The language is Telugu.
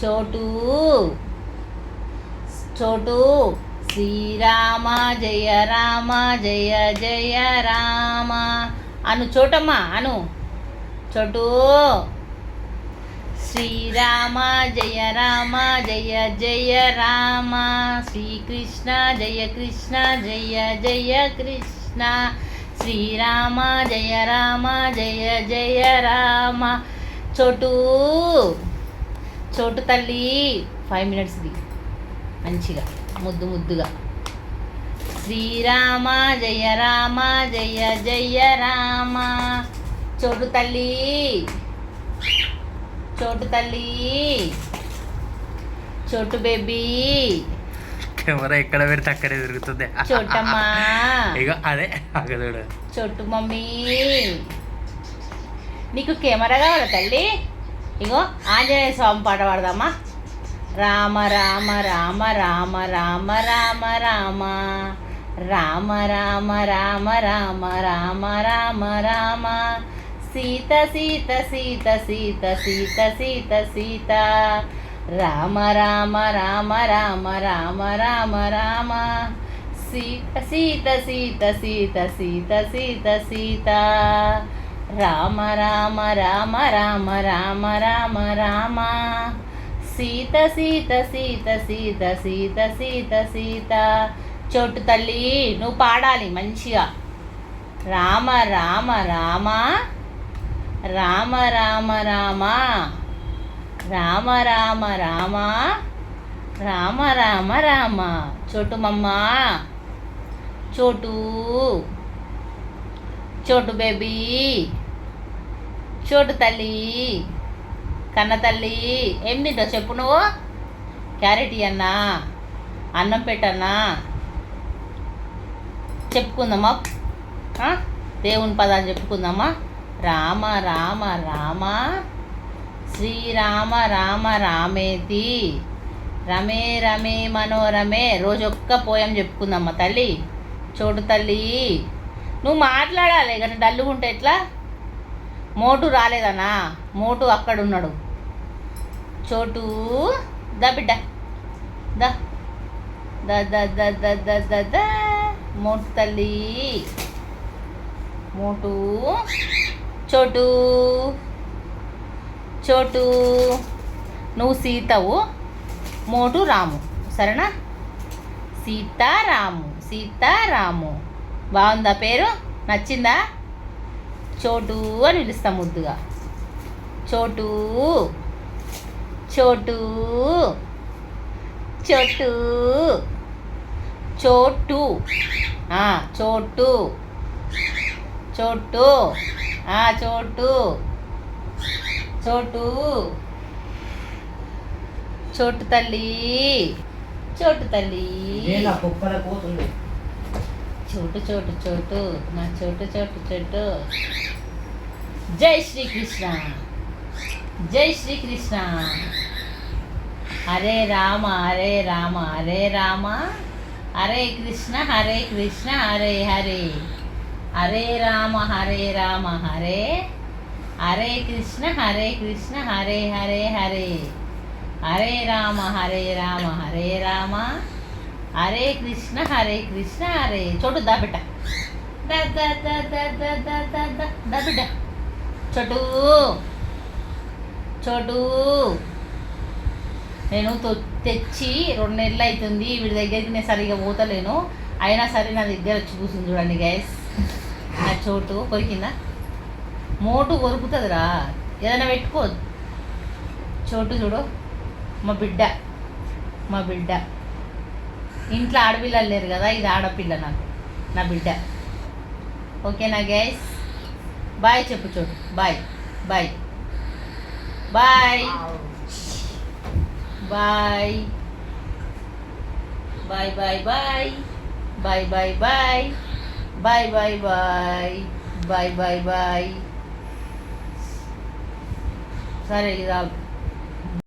చోటు చోటు శ్రీరామ జయ రామ జయ జయ రామ అను చోటమ్మ అను చోటు శ్రీరామ జయ రామ జయ జయ రామ శ్రీకృష్ణ జయ కృష్ణ జయ జయ కృష్ణ శ్రీరామ జయ రామ జయ జయ రామ చోటు చోటు తల్లి 5 మినిట్స్ది మంచిగా ముద్దు ముద్దుగా శ్రీరామ జయ రామ జయ జయ రామ చోటు తల్లి చోటు తల్లి చోటు బేబీ కెమెరా ఎక్కడ పెడితే అక్కడే తిరుగుతుంది చోటమ్మా ఇగో అదే అగదుడు చోటు మమ్మీ నీకు కెమెరా కావాలా తల్లి ఇగో ఆంజనేయ స్వామి పాట పాడదామా రామ రామ రామ రామ రామ రామ రామ రామ రామ రామ రామ రామ రామ రామ సీత సీత సీత సీత సీత సీత సీత రామ రామ రామ రామ రామ రామ రామ సీత సీత సీత సీత సీత సీత సీత రామ రామ రామ రామ రామ రామ రామ సీత సీత సీత సీత సీత సీత సీత చోటు తల్లి నువ్వు పాడాలి మంచిగా రామ రామ రామ రామ రామ రామ రామ రామ రామ రామ రామ రామ చోటు మమ్మ చోటు చోటు బేబీ చోటు తల్లి కన్న తల్లి ఏం తింటావు చెప్పు నువ్వు క్యారెట్ అన్నా అన్నం పెట్టన్నా చెప్పుకుందామా దేవుని పదాలు చెప్పుకుందామా రామ రామ రామ శ్రీరామ రామ రామేతి రమే రమే మనోరమే రోజు ఒక్క పోయం చెప్పుకుందామా తల్లి చోటు తల్లి నువ్వు మాట్లాడాలి కానీ డల్లుగుంటే ఎట్లా మోటు రాలేదనా మోటు అక్కడ ఉన్నాడు చోటు దా బిడ్డ దా ద ద ద ద ద ద ద మోటు తల్లి మోటు చోటు చోటు నువ్వు సీతవు మోటు రాము సరేనా సీతారాము సీతారాము బాగుందా పేరు నచ్చిందా చోటు అని పిలుస్తాం ముద్దుగా చోటు చోటు చోటు చోటు చోటు చోటు చోటు చోటు చోటు తల్లి చోటు తల్లి చోటు చోటు చోటు నా చోటు చోటు చోటు జై శ్రీకృష్ణ జై శ్రీకృష్ణ హరే రామ హరే రామ హరే రామ హరే కృష్ణ హరే హరే హరే రామ హరే రామ హరే హరే కృష్ణ హరే హరే హరే రామ హరే రామ హరే కృష్ణ హరే చోటు దా బిడ్డ దా బిడ్డ చోటు చోటు నేను తెచ్చి 2 నెలలు అవుతుంది వీడి దగ్గరికి నేను సరిగా పోతలేను అయినా సరే నా దగ్గర వచ్చి కూర్చుంది చూడండి గైస్ నా చోటు కొరికిందా మోటు కొరుకుతుందిరా ఏదైనా పెట్టుకో చోటు చూడు మా బిడ్డ ఇంట్లో ఆడపిల్లలు లేరు కదా ఇది ఆడపిల్ల నాకు నా బిడ్డ ఓకేనా గైస్ బాయ్ చెప్పు చోటు bye bye bye bye bye bye bye bye bye bye bye bye bye bye bye bye సరే ఇది